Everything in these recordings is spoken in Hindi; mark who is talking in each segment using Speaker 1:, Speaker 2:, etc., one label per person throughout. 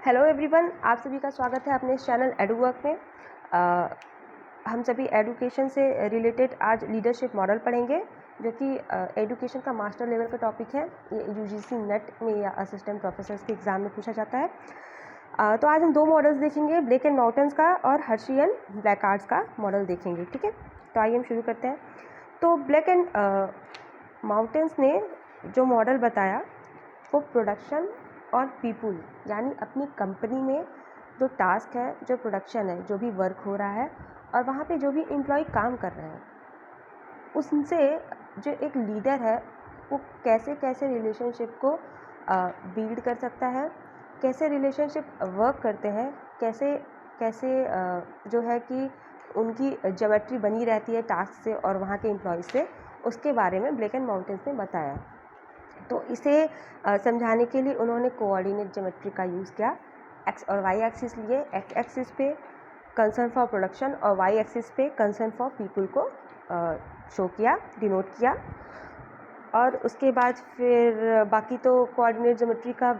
Speaker 1: हेलो एवरीवन, आप सभी का स्वागत है अपने इस चैनल एडुवर्क में। हम सभी एडुकेशन से रिलेटेड आज लीडरशिप मॉडल पढ़ेंगे, जो कि एडुकेशन का मास्टर लेवल का टॉपिक है। ये यूजीसी नेट में या असिस्टेंट प्रोफेसर्स के एग्ज़ाम में पूछा जाता है। तो आज हम दो मॉडल्स देखेंगे, ब्लेक एंड माउंटेन्स का और हर्शी एंड ब्लैकार्ड्स का मॉडल देखेंगे। ठीक है, तो आइए हम शुरू करते हैं। तो ब्लेक एंड माउंटेन्स ने जो मॉडल बताया वो प्रोडक्शन और पीपुल, यानी अपनी कंपनी में जो टास्क है, जो प्रोडक्शन है, जो भी वर्क हो रहा है और वहाँ पे जो भी एम्प्लॉय काम कर रहे हैं, उनसे जो एक लीडर है वो कैसे कैसे रिलेशनशिप को बिल्ड कर सकता है, कैसे रिलेशनशिप वर्क करते हैं, कैसे कैसे जो है कि उनकी ज्योमेट्री बनी रहती है टास्क से और वहाँ के एम्प्लॉय से, उसके बारे में ब्लेक एंड माउंटेन्स ने बताया। तो इसे समझाने के लिए उन्होंने कोऑर्डिनेट ज्योमेट्री का यूज़ किया। एक्स और वाई एक्सिस लिए, एक्स एक्सिस पे कंसर्न फॉर प्रोडक्शन और वाई एक्सिस पे कंसर्न फॉर पीपल को शो किया, डिनोट किया। और उसके बाद फिर बाकी तो कोऑर्डिनेट ज्योमेट्री का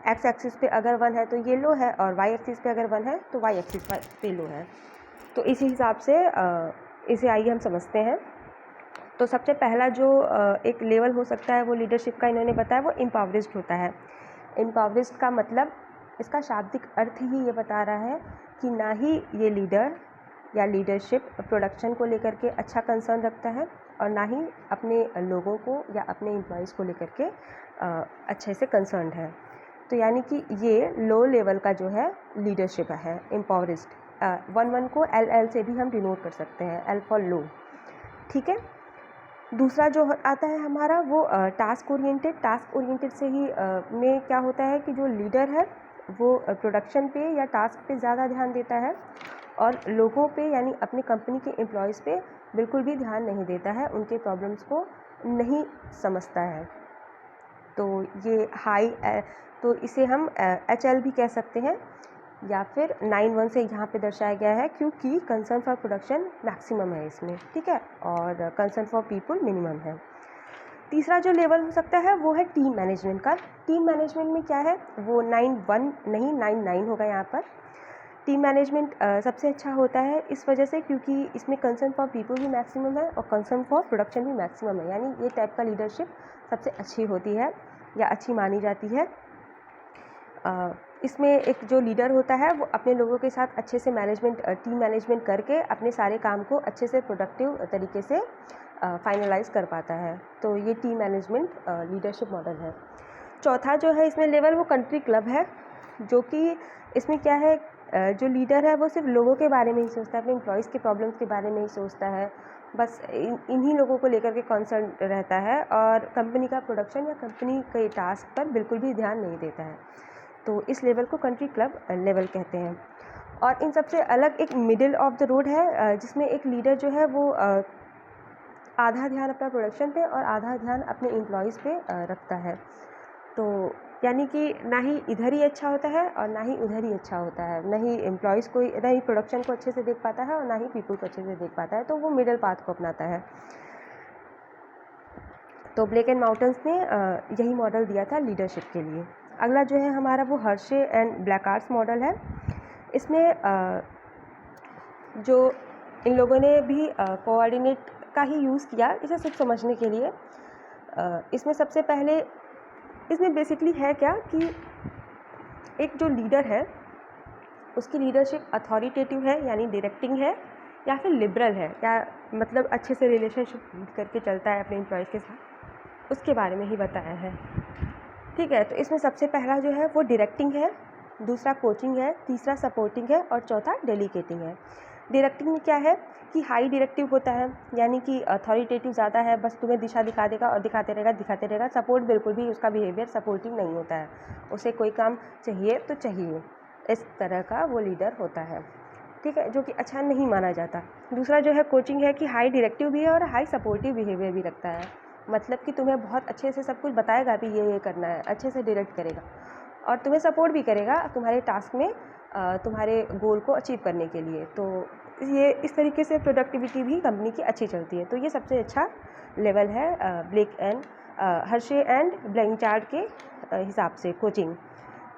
Speaker 1: एक्स एक्सिस पे अगर 1 है तो ये लो है, और वाई एक्सिस पे अगर 1 है तो वाई एक्सिस पे लो है। तो इसी हिसाब से इसे आइए हम समझते हैं। तो सबसे पहला जो एक लेवल हो सकता है वो लीडरशिप का इन्होंने बताया, वो एम्पावरिस्ट होता है। एम्पावरिस्ट का मतलब, इसका शाब्दिक अर्थ ही ये बता रहा है कि ना ही ये लीडर या लीडरशिप प्रोडक्शन को लेकर के अच्छा कंसर्न रखता है और ना ही अपने लोगों को या अपने एम्प्लॉयज़ को लेकर के अच्छे से कंसर्न्ड है। तो यानी कि ये लो लेवल का जो है लीडरशिप है, एम्पावरिस्ट। 1 को एल से भी हम डिनोट कर सकते हैं, एल फॉर लो। ठीक है, दूसरा जो आता है हमारा वो टास्क ओरिएंटेड। टास्क ओरिएंटेड से ही में क्या होता है कि जो लीडर है वो प्रोडक्शन पे या टास्क पे ज़्यादा ध्यान देता है और लोगों पे यानी अपनी कंपनी के एम्प्लॉयज़ पे बिल्कुल भी ध्यान नहीं देता है, उनके प्रॉब्लम्स को नहीं समझता है। तो ये हाई तो इसे हम HL भी कह सकते हैं, या फिर 9-1 से यहाँ पे दर्शाया गया है क्योंकि कंसर्न फॉर प्रोडक्शन मैक्सिमम है इसमें। ठीक है, और कंसर्न फॉर पीपल मिनिमम है। तीसरा जो लेवल हो सकता है वो है टीम मैनेजमेंट का। टीम मैनेजमेंट में क्या है, वो 9-1 नहीं 9-9 होगा यहाँ पर। टीम मैनेजमेंट सबसे अच्छा होता है इस वजह से क्योंकि इसमें कंसर्न फॉर पीपल भी मैक्सिमम है और कंसर्न फॉर प्रोडक्शन भी मैक्सिमम है, यानी ये टाइप का लीडरशिप सबसे अच्छी होती है या अच्छी मानी जाती है। इसमें एक जो लीडर होता है वो अपने लोगों के साथ अच्छे से टीम मैनेजमेंट करके अपने सारे काम को अच्छे से प्रोडक्टिव तरीके से फाइनलाइज कर पाता है। तो ये टीम मैनेजमेंट लीडरशिप मॉडल है। चौथा जो है इसमें लेवल, वो कंट्री क्लब है, जो कि इसमें क्या है, जो लीडर है वो सिर्फ लोगों के बारे में ही सोचता है, अपने एम्प्लॉयज़ के प्रॉब्लम्स के बारे में ही सोचता है, बस इन्हीं लोगों को लेकर के कंसर्न रहता है और कंपनी का प्रोडक्शन या कंपनी के टास्क पर बिल्कुल भी ध्यान नहीं देता है। तो इस लेवल को कंट्री क्लब लेवल कहते हैं। और इन सबसे अलग एक मिडिल ऑफ द रोड है, जिसमें एक लीडर जो है वो आधा ध्यान अपना प्रोडक्शन पे और आधा ध्यान अपने एम्प्लॉयज़ पे रखता है। तो यानी कि ना ही इधर ही अच्छा होता है और ना ही उधर ही अच्छा होता है, ना ही एम्प्लॉयज़ को, ना ही प्रोडक्शन को अच्छे से देख पाता है और ना ही पीपल को अच्छे से देख पाता है, तो वो मिडिल पाथ को अपनाता है। तो ब्लेक एंड माउंटेन्स ने यही मॉडल दिया था लीडरशिप के लिए। अगला जो है हमारा वो हर्शे एंड ब्लैकार्ड्स मॉडल है। इसमें जो इन लोगों ने भी कोऑर्डिनेट का ही यूज़ किया इसे सिर्फ समझने के लिए। इसमें सबसे पहले, इसमें बेसिकली है क्या कि एक जो लीडर है उसकी लीडरशिप अथॉरिटेटिव है यानी डायरेक्टिंग है, या फिर लिबरल है, या मतलब अच्छे से रिलेशनशिप बिल्ड करके चलता है अपने एम्प्लॉयज़ के साथ, उसके बारे में ही बताया है। ठीक है, तो इसमें सबसे पहला जो है वो डायरेक्टिंग है, दूसरा कोचिंग है, तीसरा सपोर्टिंग है और चौथा डेलीगेटिंग है। डायरेक्टिंग में क्या है कि हाई डायरेक्टिव होता है, यानी कि अथॉरिटेटिव ज़्यादा है, बस तुम्हें दिशा दिखा देगा और दिखाते रहेगा। सपोर्ट बिल्कुल भी उसका बिहेवियर सपोर्टिव नहीं होता है, उसे कोई काम चाहिए तो चाहिए, इस तरह का वो लीडर होता है। ठीक है, जो कि अच्छा नहीं माना जाता। दूसरा जो है कोचिंग है कि हाई डायरेक्टिव भी है और हाई सपोर्टिव बिहेवियर भी रखता है, मतलब कि तुम्हें बहुत अच्छे से सब कुछ बताएगा भी ये करना है, अच्छे से डायरेक्ट करेगा और तुम्हें सपोर्ट भी करेगा तुम्हारे टास्क में, तुम्हारे गोल को अचीव करने के लिए। तो ये इस तरीके से प्रोडक्टिविटी भी कंपनी की अच्छी चलती है। तो ये सबसे अच्छा लेवल है हर्शे एंड ब्लैंचार्ड के हिसाब से कोचिंग।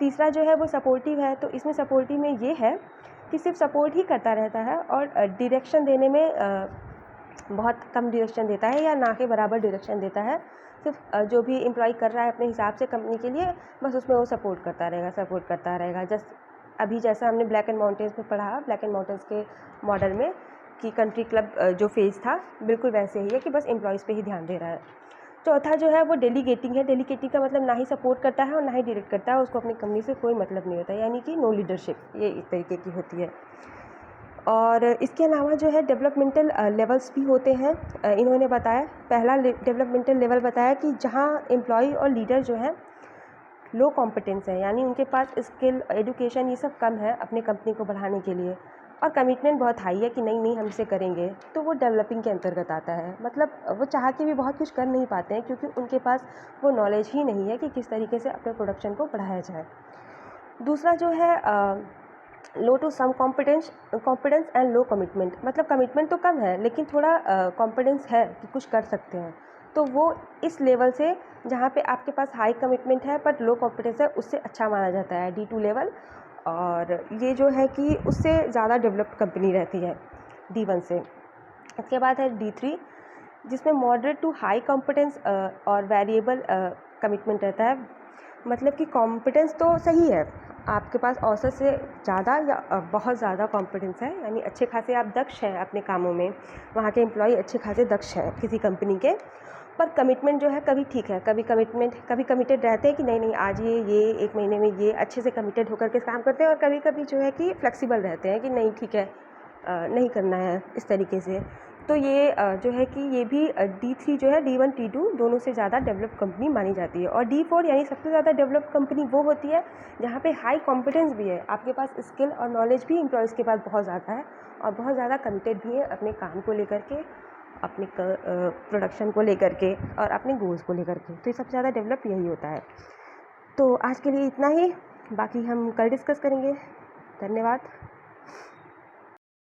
Speaker 1: तीसरा जो है वो सपोर्टिव है। तो इसमें सपोर्टिव में ये है कि सिर्फ सपोर्ट ही करता रहता है और डायरेक्शन देने में बहुत कम डायरेक्शन देता है या ना के बराबर डायरेक्शन देता है। सिर्फ जो भी एम्प्लॉय कर रहा है अपने हिसाब से कंपनी के लिए, बस उसमें वो सपोर्ट करता रहेगा। अभी जैसा हमने ब्लैक एंड माउंटेन्स में पढ़ा, ब्लैक एंड माउंटेन्स के मॉडल में कि कंट्री क्लब जो फेज़ था बिल्कुल वैसे ही है कि बस एम्प्लॉयज़ पे ही ध्यान दे रहा है। चौथा जो है वो डेलीगेटिंग है। डेलीगेटिंग का मतलब ना ही सपोर्ट करता है और ना ही डायरेक्ट करता है, उसको अपनी कंपनी से कोई मतलब नहीं होता, यानी कि नो लीडरशिप, ये इस तरीके की होती है। और इसके अलावा जो है डेवलपमेंटल लेवल्स भी होते हैं। इन्होंने बताया, पहला डेवलपमेंटल लेवल बताया कि जहाँ एम्प्लॉय और लीडर जो है लो कॉम्पिटेंस है, यानी उनके पास स्किल, एजुकेशन ये सब कम है अपने कंपनी को बढ़ाने के लिए, और कमिटमेंट बहुत हाई है कि नहीं हम इसे करेंगे, तो वो डेवलपिंग के अंतर्गत आता है। मतलब वो चाह के भी बहुत कुछ कर नहीं पाते हैं क्योंकि उनके पास वो नॉलेज ही नहीं है कि किस तरीके से अपने प्रोडक्शन को बढ़ाया जाए। दूसरा जो है low to some competence and low commitment, मतलब कमिटमेंट तो कम है लेकिन थोड़ा कॉन्फिडेंस है कि कुछ कर सकते हैं। तो वो इस लेवल से, जहाँ पे आपके पास हाई कमिटमेंट है बट लो कॉन्फिडेंस है, उससे अच्छा माना जाता है D2 लेवल। और ये जो है कि उससे ज़्यादा डेवलप्ड कंपनी रहती है D1 से। इसके बाद है D3, जिसमें मॉडरेट टू हाई कॉम्पिटेंस और वेरिएबल कमिटमेंट रहता है। मतलब कि कॉम्पिटेंस तो सही है, आपके पास औसत से ज़्यादा या बहुत ज़्यादा कॉम्पिटेंस है, यानी अच्छे खासे आप दक्ष हैं अपने कामों में, वहाँ के एम्प्लॉय अच्छे खासे दक्ष हैं किसी कंपनी के। पर कमिटमेंट जो है कभी ठीक है, कभी कमिटेड रहते हैं कि नहीं आज ये 1 महीने में ये अच्छे से कमिटेड होकर के काम करते हैं, और कभी कभी जो है कि फ्लेक्सिबल रहते हैं कि नहीं ठीक है, नहीं करना है इस तरीके से। तो ये जो है कि ये भी D3 जो है D1 D2 दोनों से ज़्यादा डेवलप कंपनी मानी जाती है। और D4 यानी सबसे ज़्यादा डेवलप कंपनी वो होती है जहाँ पे हाई कॉम्पिटेंस भी है, आपके पास स्किल और नॉलेज भी एम्प्लॉयज़ के पास बहुत ज़्यादा है, और बहुत ज़्यादा कमिटेड भी है अपने काम को लेकर के, अपने प्रोडक्शन को लेकर के और अपने गोल्स को लेकर के। तो ये सबसे ज़्यादा डेवलप यही होता है। तो आज के लिए इतना ही, बाकी हम कल डिस्कस करेंगे। धन्यवाद।